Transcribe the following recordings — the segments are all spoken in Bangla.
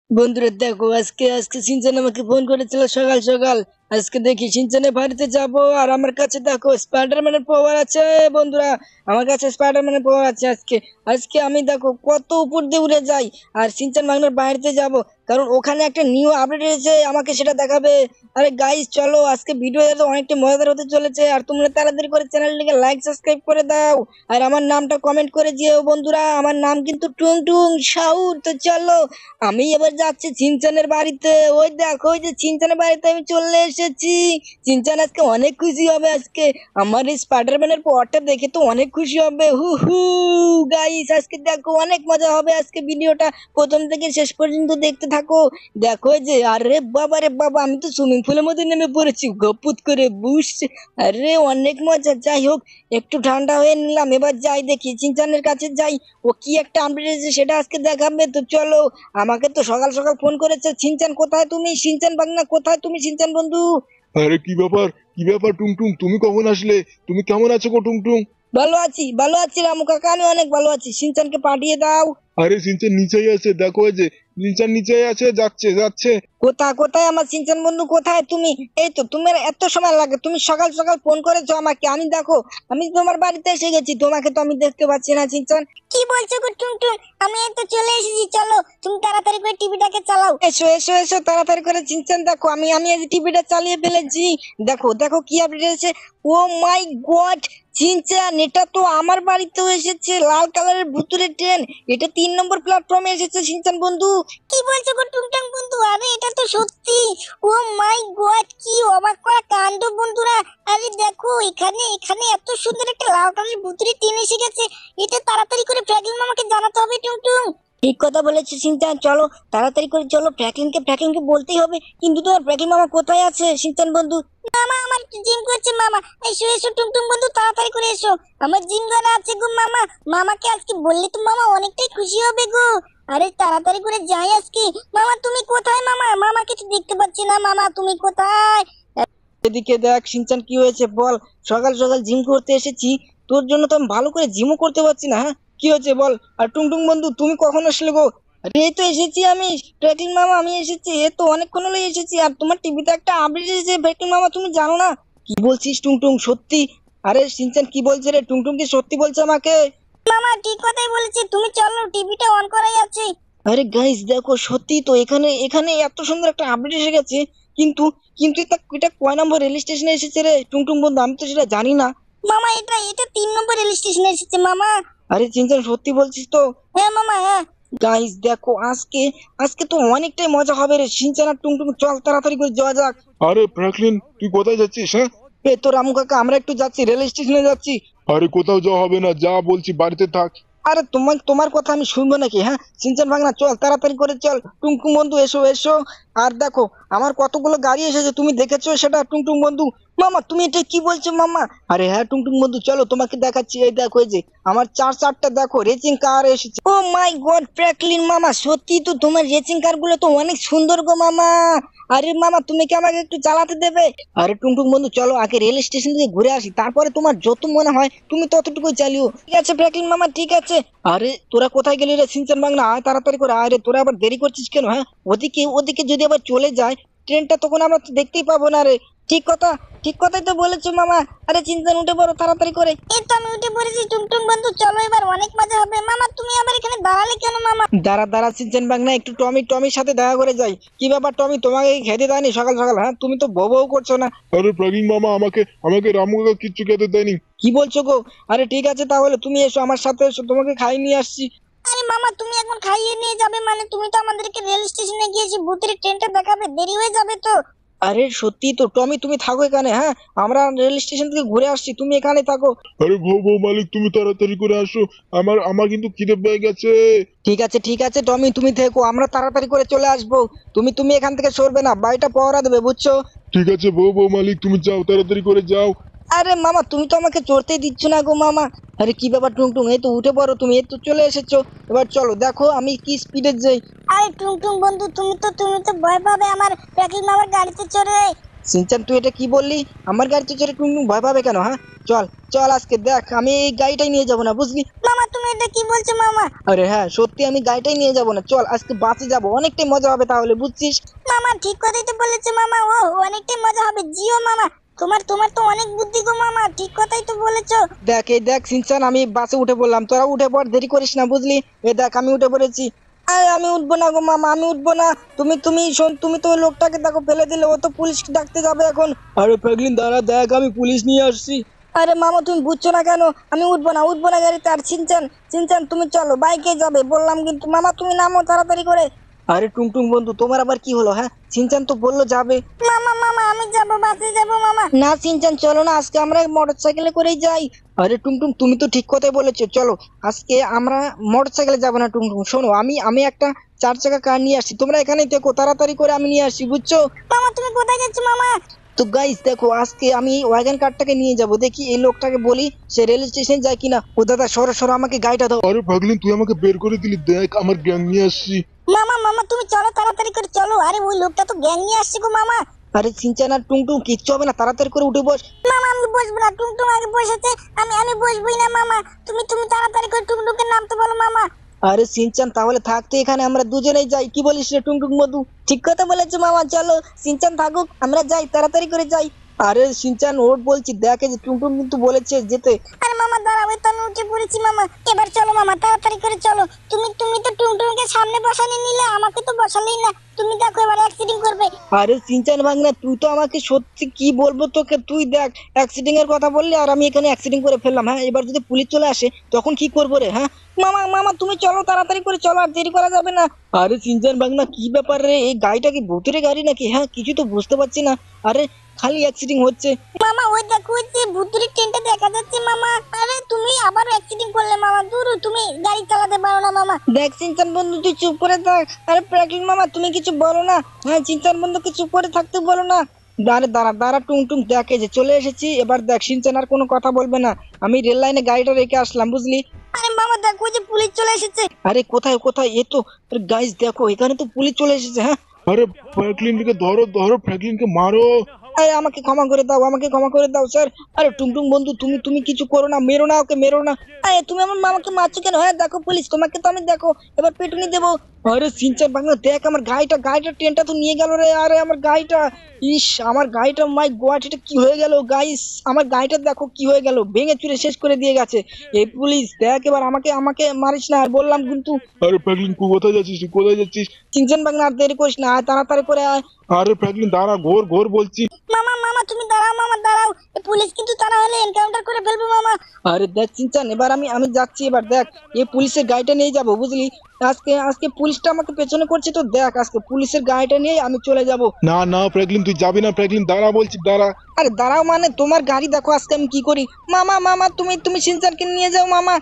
বন্ধুরা দেখো, আজকে আজকে সিনচান আমাকে ফোন করেছিল সকাল সকাল। আজকে দেখি সিনচানের বাড়িতে যাব, আর আমার কাছে দেখো স্পাইডারম্যানের পাওয়ার আছে। বন্ধুরা, আমার কাছে স্পাইডারম্যানের পাওয়ার আছে। আজকে আজকে আমি দেখো কত উপর দিয়ে উড়ে যাই, আর সিনচান ভাগনার বাড়িতে যাব, কারণ ওখানে একটা নিউ আপডেট এসেছে, আমাকে সেটা দেখাবে। আরে গাইস, চলো আজকে ভিডিও অনেকটা মজাদার হতে চলেছে, আর তোমরা তাড়াতাড়ি করে চ্যানেলটিকে লাইক সাবস্ক্রাইব করে দাও, আর আমার নামটা কমেন্ট করে দিও। বন্ধুরা, আমার নাম কিন্তু টুং টুং সাউর। তো চলো, আমি এবার যাচ্ছি চিনচানের বাড়িতে। ওই দেখো, ওই যে চিনচানের বাড়িতে আমি চলে এসেছি। চিনচান আজকে অনেক খুশি হবে। আজকে আমার এই স্পাইডারম্যানের পরটা দেখে তো অনেক খুশি হবে। হু হু গাইস, আজকে দেখো অনেক মজা হবে। আজকে ভিডিওটা প্রথম থেকে শেষ পর্যন্ত দেখতে থাকো। দেখো এই যে, আরে বাবা রে বাবা, আমি তো সুইমিং পুলের মধ্যে নেমে পড়েছি গপুত করে বুস। আরে অনেক মজা। যাই হোক, একটু ঠান্ডা হয়ে নিলাম। এবার যাই দেখি চিনচানের কাছে যাই, ও কি একটা আপডেট এসেছে সেটা আজকে দেখাবে। তো চলো, আমাকে তো সকাল সকাল ফোন করেছে। শিনচান কোথায় তুমি? শিনচান বাগনা কোথায় তুমি? শিনচান বন্ধু, আরে কি ব্যাপার টুংটুং, তুমি কখন আসলে? তুমি কেমন আছো গো টুংটুং? ভালো আছি ভালো আছি রামু কাকা, আমি অনেক ভালো আছি। শিনচানকে পাঠিয়ে দাও। আরে সিনচান নিচেই আছে, দেখো এই যে সিনচান নিচেই আছে, যাচ্ছে যাচ্ছে। কোথায় কোথায় আমার শিনচান বন্ধু, কোথায় তুমি? এই তো, তোমার এত সময় লাগে? তুমি সকাল সকাল ফোন করেছো আমাকে, আমি দেখো আমি তোমার বাড়িতে এসে গেছি, তোমাকে তো আমি দেখতে পাচ্ছি না। শিনচান, কি বলছো গো টুনটুন? আমি এই তো চলে এসেছি। চলো, তুমি তাড়াতাড়ি করে টিভিটাকে চালাও। এসো এসো এসো তাড়াতাড়ি করে। শিনচান দেখো, আমি আমি এই টিভিটা চালিয়ে ফেলেছি। দেখো দেখো কি আপডেট এসেছে। ও মাই গড চিনচান, এটা তো আমার বাড়িতেও এসেছে, লাল কালারের ভুতুরে ট্রেন। এটা 3 নম্বর প্ল্যাটফর্মে এসেছে শিনচান বন্ধু। কি বলছো গো টুংটাং বন্ধু? আরে এটা তো সত্যি। ও মাই গড, কি অবাক করা কাণ্ড বন্ধুরা। আরে দেখো, এখানে এখানে এত সুন্দর একটা লাল কালারের ভুতুরে ট্রেন এসে গেছে। এটা তাড়াতাড়ি করে ফ্র্যাঙ্কলিন মামাকে জানাতে হবে টুংটুং। ঠিক কথা বলেছিস শিনচান, চলো তাড়াতাড়ি করে চলো। ফ্র্যাঙ্কলিনকে বলতেই হবে। কিন্তু তোমার ফ্র্যাঙ্কলিন মামা কোথায় আছে শিনচান বন্ধু? মামা আমার জিম করছে মামা। এসো এসো টুংটুং বন্ধু, তাড়াতাড়ি করে এসো। আমার জিম করা আছে গো মামা। মামাকে আজকে বললে তো মামা অনেকটাই খুশি হবে গো। আরে তাড়াতাড়ি করে যাই আজকে। মামা তুমি কোথায় মামা? মামাকে তো দেখতে পাচ্ছি না। মামা তুমি কোথায়? এদিকে দেখ শিনচান, কি হয়েছে বল? সকাল সকাল জিম করতে এসেছি, তোর জন্য তো আমি ভালো করে জিমও করতে পারছি না। হ্যাঁ, কি হয়েছে বল? আর টুংটুং বন্ধু, তুমি কখন আসলে গো? আরে এই তো এসেছি আমি। ট্রেকিং মামা, আমি এসেছি, এ তো অনেকক্ষণ হলো এসেছি। আর তোমার টিভিতে একটা আপডেট এসেছে ট্রেকিং মামা, তুমি জানো না? কি বলছিস টুংটুং, সত্যি? আরে শিনচান কি বলছে রে? টুংটুং কি সত্যি বলছে আমাকে? মামা ঠিক কথাই বলেছে, তুমি চলো, টিভিটা অন করাই আছে। আরে গাইস দেখো, সত্যি তো এখানে এখানে এত সুন্দর একটা আপডেট এসে গেছে। কিন্তু কিন্তু এটা কয় নম্বর রেল স্টেশনে এসেছে রে টুংটুং বন্ধু? আমি তো সেটা জানি না। মামা এটা এটা 3 নম্বর রেল স্টেশনে এসেছে মামা। আরে চিনচান সত্যি বলছিস তো? হ্যাঁ মামা, হ্যাঁ। গাইস দেখো, আজকে আজকে তো অনেকটাই মজা হবে রে। শিনচান আর টুংটুং, চল তাড়াতাড়ি করে যাওয়া যাক। আরে ফ্র্যাঙ্কলিন, তুই কোথায় যাচ্ছিস? হ্যাঁ, এ তো রামু কাকা, আমরা একটু যাচ্ছি, রেল স্টেশনে যাচ্ছি। আরে কোথাও যাওয়া হবে না, যা বলছি বাড়িতে থাক। আরে তোমার তোমার কথা আমি শুনবো নাকি? হ্যাঁ, সিনচান ভাগনা চল তাড়াতাড়ি করে চল। টুংটুং বন্ধু এসো এসো। আর দেখো, আমার কতগুলো গাড়ি এসেছে, তুমি দেখেছো সেটা টুংটুং বন্ধু? মামা তুমি এটা কি বলছো মামা? আরে হ্যাঁ টুংটুং বন্ধু, চলো তোমাকে দেখাচ্ছি। এই দেখো, এই যে আমার চার চারটা দেখো রেসিং কার এসেছে। ও মাই গড ফ্র্যাঙ্কলিন মামা, সত্যি তো তোমার রেসিং কার গুলো তো অনেক সুন্দর গো মামা। আরে মামা, তুমি কি আমাকে একটু চালাতে দেবে? আরে টুংটুং বন্ধু, চলো আগে রেল স্টেশন থেকে ঘুরে আসি, তারপরে তোমার যত মনে হয় তুমি ততটুকুই চালিও। ঠিক আছে ফ্র্যাঙ্কলিন মামা, ঠিক আছে। আরে তোরা কোথায় গেলি রে সিনচান বাংলা? আয় তাড়াতাড়ি করে আয় রে, তোরা আবার দেরি করছিস কেন? হ্যাঁ, ওদিকে ওদিকে যদি আবার চলে যায় ট্রেনটা, তখন আমরা তো দেখতেই পাবো না রে। ঠিক কথা, ঠিক কথাই তো বলেছো মামা। আরে চিন্তান উঠে পড়ো তাড়াতাড়ি করে। এই তো আমি উঠে পড়েছি টুংটুং বন্ধু, চলো এবার অনেক মজা হবে। মামা তুমি আবার এখানে দাঁড়ালে কেন মামা? দাঁড়া দাঁড়া সিনচান বাংলা, একটু টমির সাথে দেখা করে যাই। কি ব্যাপার টমি, তোমাকে খেতে দেয়নি সকাল সকাল? হ্যাঁ, তুমি তো বউ বউ করছো না। আরে ফ্র্যাঙ্কলিন মামা, আমাকে আমাকে রামু কাকা কিচ্ছু খেতে দেয়নি। কি বলছো গো? আরে ঠিক আছে, তাহলে তুমি এসো আমার সাথে, এসো, তোমাকে খাই নিয়ে আসছি। আরে মামা, তুমি এখন খাইয়ে নিয়ে যাবে মানে? তুমি তো আমাদেরকে রেল স্টেশনে গিয়েছি, ভূতের ট্রেনটা দেখাবে, দেরি হয়ে যাবে তো। আরে সত্যি তো টমি, তুমি থাকো এখানে। হ্যাঁ, আমরা রেল স্টেশন থেকে ঘুরে আসছি, তুমি এখানে থাকো। আরে বউ মালিক, তুমি তাড়াতাড়ি করে আসো, আমার আমার কিন্তু খিদে পেয়ে গেছে। ঠিক আছে টমি, তুমি থেকো, আমরা তাড়াতাড়ি করে চলে আসবো। তুমি তুমি এখান থেকে সরবে না, বাড়িটা পহরা দেবে, বুঝছো? ঠিক আছে বউ মালিক, তুমি যাও, তাড়াতাড়ি করে যাও। আরে মামা, তুমি তো আমাকে চড়তেই দিচ্ছ না গো মামা। আরে কি ব্যাপার টুংটুং, এই তো উঠে পড়ো তুমি, এই তো চলে এসেছো। এবার চলো, দেখো আমি কি স্পিডে যাই। আরে টুংটুং বন্ধু, তুমি তো ভয় পাবে আমার ট্র্যাকিং মামার গাড়িতে চড়ে। সিনচান তুই এটা কি বললি? আমার গাড়িতে চড়ে টুংটুং ভয় পাবে কেন? হ্যাঁ, চল চল আজকে দেখ, আমি এই গাড়িটাই নিয়ে যাবো না, বুঝলি? মামা তুমি তুমি এটা কি বলছো মামা? আরে হ্যাঁ সত্যি, আমি গাড়িটাই নিয়ে যাব না, চল আজকে বাসে যাব, অনেকটাই মজা হবে তাহলে, বুঝছিস? মামা ঠিক কথাই তো বলেছো মামা, ও অনেকটাই মজা হবে, জিও মামা। তোমার তোমার তো অনেক বুদ্ধি গো মামা, ঠিক কথাই তো বলেছো। দেখ এই দেখ সিনচান, আমি বাসে উঠে পড়লাম, তোরা উঠে পড়, দেরি করিস না বুঝলি? এই দেখ আমি উঠে পড়েছি। আরে আমি উঠবো না গো মামা, আমি উঠবো না। তুমি শোন, তুমি তো ওই লোকটাকে দেখো ফেলে দিলে, ও তো পুলিশ ডাকতে যাবে এখন। আরে ফ্র্যাঙ্কলিন দাঁড়া, দেখ আমি পুলিশ নিয়ে আসছি। আরে মামা তুমি বুঝছো না কেন? আমি উঠবো না গাড়িতে। আর সিনচান, সিনচান তুমি চলো, বাইকে যাবে বললাম কিন্তু। মামা তুমি নামো তাড়াতাড়ি করে। আরে টুংটুং বন্ধু, তোমার আবার কি হলো? হ্যাঁ সিনচান তো বললো যাবে। মামা মামা আমি যাব, বাসে যাব মামা। না সিনচান চলো না, আজকে আমরা মোটরসাইকেলে করেই যাই। আরে টুংটুং তুমি তো ঠিক কথাই বলেছো, চলো আজকে আমরা মোটরসাইকেলে যাবো না। টুংটুং শোনো, আমি একটা 4 চাকা কার নিয়ে আসছি, তোমরা এখানেই দেখো, তাড়াতাড়ি করে আমি নিয়ে আসছি, বুঝছো? মামা তুমি কোথায় যাচ্ছ মামা? তো গাইস দেখো, আজকে আমি ওয়াগন কারটাকে নিয়ে যাব, দেখি এই লোকটাকে বলি সে রেল স্টেশন যায় কিনা। ও দাদা সরো সরো, আমাকে গাড়িটা দাও। আরে ফ্র্যাঙ্কলিন তুই আমাকে বের করে দিলি, দেখ আমার গ্যাং নিয়ে আসছি। মামা মামা তুমি চলো তাড়াতাড়ি করে চলো, আরে ওই লোকটা তো গ্যাং নিয়ে আসছে গো মামা। আরে সিনচান আর টুংটুং কিচ্ছু হবে না, তাড়াতাড়ি করে উঠে বস। মামা আমি বসবো না, টুংটুং আগে বসেছে, আমি বসবোই না মামা। তুমি তাড়াতাড়ি করে টুংটুংকে নামতে বলো মামা। আরে সিনচান তাহলে থাকতে এখানে আমরা দুজনেই যাই, কি বলিস রে টুংটুং মধু? ঠিক কথা বলেছো মামা, চলো সিনচান থাকুক, আমরা যাই, তাড়াতাড়ি করে যাই। আরে সিনচান ওর বলছি, দেখে যে টুংটুং কিন্তু বলেছে যেতে। আরে মামা দাঁড়াও, এই তো আমি উঠে পড়েছি মামা, এবার চলো মামা তাড়াতাড়ি করে চলো। তুমি তো টুংটুংকে সামনে বসানি নিলে, আমাকে তো বসালেই না। তুমি দেখো এবার অ্যাক্সিডেন্ট করবে। আরে সিনচান ভাগনা, তুই তো আমাকে সত্যি কি বলবো তোকে, তুই দেখ অ্যাক্সিডেন্ট এর কথা বললি আর আমি এখানে অ্যাক্সিডেন্ট করে ফেললাম। হ্যাঁ এবার যদি পুলিশ চলে আসে তখন কি করবো রে? হ্যাঁ মামা মামা তুমি চলো তাড়াতাড়ি করে চলো, আর দেরি করা যাবে না। আরে সিনচান ভাগনা কি ব্যাপার রে, এই গাড়িটা কি ভূতের গাড়ি নাকি? হ্যাঁ কিছু তো বুঝতে পারছি না, আরে খালি অ্যাক্সিডেন্ট হচ্ছে। মামা ওই দেখো, ওই যে ভুতুড়ি ট্রেনটা দেখা যাচ্ছে মামা। আরে তুমি আবার অ্যাক্সিডেন্ট করলে মামা, দূর তুমি গাড়ি চালাতে পারো না মামা। দেখ চিন্তান বন্ধু তুই চুপ করে থাক। আরে প্রাকৃত মামা তুমি কিছু বলো না। হ্যাঁ চিন্তান বন্ধুকে চুপ করে থাকতে বলো না। দাঁড়া দাঁড়া দাঁড়া টুংটুং, দেখে যে চলে এসেছি, এবার দেখ সিনচান আর কোনো কথা বলবে না, আমি রেল লাইনে গাড়িটা রেখে আসলাম বুঝলি? আরে মামা দেখো যে পুলিশ চলে এসেছে। আরে কোথায় কোথায়, এ তো গাইস দেখো এখানে তো পুলিশ চলে এসেছে। হ্যাঁ আরে ফ্র্যাঙ্কলিনকে ধরো ধরো, ফ্র্যাঙ্কলিনকে মারো। আরে আমাকে ক্ষমা করে দাও, আমাকে ক্ষমা করে দাও স্যার। আরে টুংটুং বন্ধু তুমি কিছু করো না, মেরো না ওকে, মেরো না। আরে তুমি আমার মামাকে মারছো কেন? হ্যাঁ দেখো পুলিশ, তোমাকে তো আমি দেখো এবার পেটুনি দেবো। আরে সিনচান বাংলা দেখ, আমার গাড়িটা ট্রেনটা তো নিয়ে গেল রে। আরে আমার গাড়িটা, ইস আমার গাড়িটা, মাই গড এটা কি হয়ে গেল গাইস? আমার গাড়িটা দেখো কি হয়ে গেল, ভেঙে চুরে শেষ করে দিয়ে গেছে। এই পুলিশ দেখ, এবার আমাকে আমাকে মারিস না আর বললাম কিন্তু। আরে ফ্র্যাঙ্কলিন তুই কোথায় যাচ্ছিস, তুই কোথায় যাচ্ছিস? সিনচান বাংলা আর দেরি করিস না, আয় তাড়াতাড়ি করে আয়। আরে ফ্র্যাঙ্কলিন দাঁড়া, ঘোর ঘোর বলছি। মামা মামা তুমি দাঁড়াও, মামা দাঁড়াও, পুলিশ কিন্তু তারা হলে এনকাউন্টার করে ফেলবে মামা। আরে দেখ চিনচান, এবার আমি যাচ্ছি, এবার দেখ এই পুলিশের গাড়িটা নিয়ে যাব বুঝলি? আজকে আজকে পুলিশটা আমাকে পেছনে করছে, তো দেখ আজকে পুলিশের গাড়িটা নিয়ে আমি চলে যাব। না না ফ্র্যাঙ্কলিন তুই যাবি না, ফ্র্যাঙ্কলিন দাঁড়া বলছি, দাঁড়া। আরে দাঁড়াও মানে, তোমার গাড়ি দেখো আজকে আমি কি করি। মামা মামা তুমি সিনচানকে নিয়ে যাও মামা,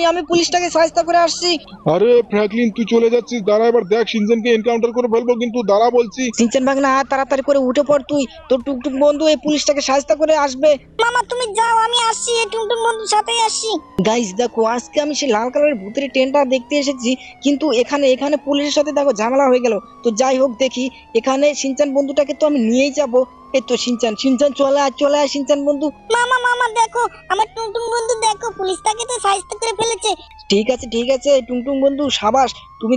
আমি পুলিশটাকে সাহায্য করে আসছি। আরে ফ্র্যাঙ্কলিন তুই চলে যাচ্ছিস, দাঁড়া, এবার দেখ সিনজনকে এনকাউন্টার করে ফেলবো, কিন্তু দাঁড়া বলছি। সিনচান ভাগনা তাড়াতাড়ি করে উঠে পড়, তুই তোর টুকটুক বন্ধু এই পুলিশটাকে সাহায্য করে আসবে। মামা তুমি যাও, আমি আসছি, এই টুকটুক বন্ধুর সাথেই আসছি। গাইস দেখো আজকে আমি সেই লাল কালারের ভূতের ট্রেনটা দেখতে এসেছি, কিন্তু এখানে পুলিশের সাথে দেখো ঝামেলা হয়ে গেল। তো যাই হোক দেখি, এখানে সিনচান বন্ধুটাকে তো আমি নিয়েই যাব। এই তো সিনচান চলে আয় সিনচান বন্ধু। মামা মামা দেখো আমার টুংটুং বন্ধু, দেখো পুলিশটাকে তো সাহায্য করে ফেলেছে। ঠিক আছে টুংটুং বন্ধু সাবাস,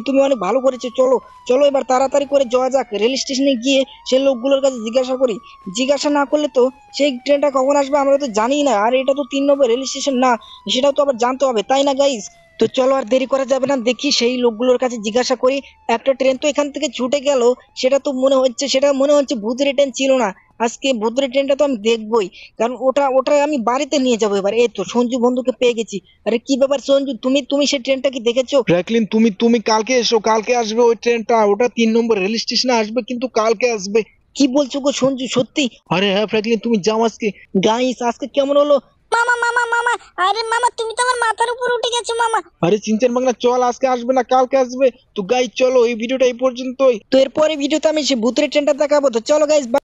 তুমি অনেক ভালো করেছো। চলো চলো এবার তাড়াতাড়ি করে যাওয়া যাক, রেল স্টেশনে গিয়ে সেই লোকগুলোর কাছে জিজ্ঞাসা করি। জিজ্ঞাসা না করলে তো সেই ট্রেনটা কখন আসবে আমরা তো জানি না, আর এটা তো 3 নম্বর রেল স্টেশন না, সেটাও তো আবার জানতে হবে, তাই না গাইস? তো চলো আর দেরি করা যাবে না, দেখি সেই লোকগুলোর কাছে জিজ্ঞাসা করি। একটা ট্রেন তো এখান থেকে ছুটে গেল, সেটা মনে হচ্ছে ভূতের ট্রেন ছিল না। আজকে ভূতের ট্রেনটা তো আমি দেখবই, কারণ ওটা আমি বাড়িতে নিয়ে যাবো এবার। এই তো সঞ্জু বন্ধুকে পেয়ে গেছি। আরে কি ব্যাপার সঞ্জু, তুমি সেই ট্রেনটা কি দেখেছো? ফ্র্যাঙ্কলিন তুমি কালকে এসো, কালকে আসবে ওই ট্রেনটা, ওটা 3 নম্বর রেল স্টেশনে আসবে, কিন্তু কালকে আসবে। কি বলছো গো সঞ্জু, সত্যি? আরে হ্যাঁ ফ্র্যাঙ্কলিন তুমি যাও আজকে। গাইস আজকে কেমন হলো? মামা মামা মামা, আরে মামা তুমি তো আমার মাথার উপর উঠে গেছো মামা। আরে চিনচান বাংলা চল, আজকে আসবে না কালকে আসবে। তো গাইস চলো, এই ভিডিওটা এই পর্যন্তই। তো এরপরে ভিডিওতে আমি সেই ভূতের ট্রেনটা দেখাবো, তো চলো গাইস।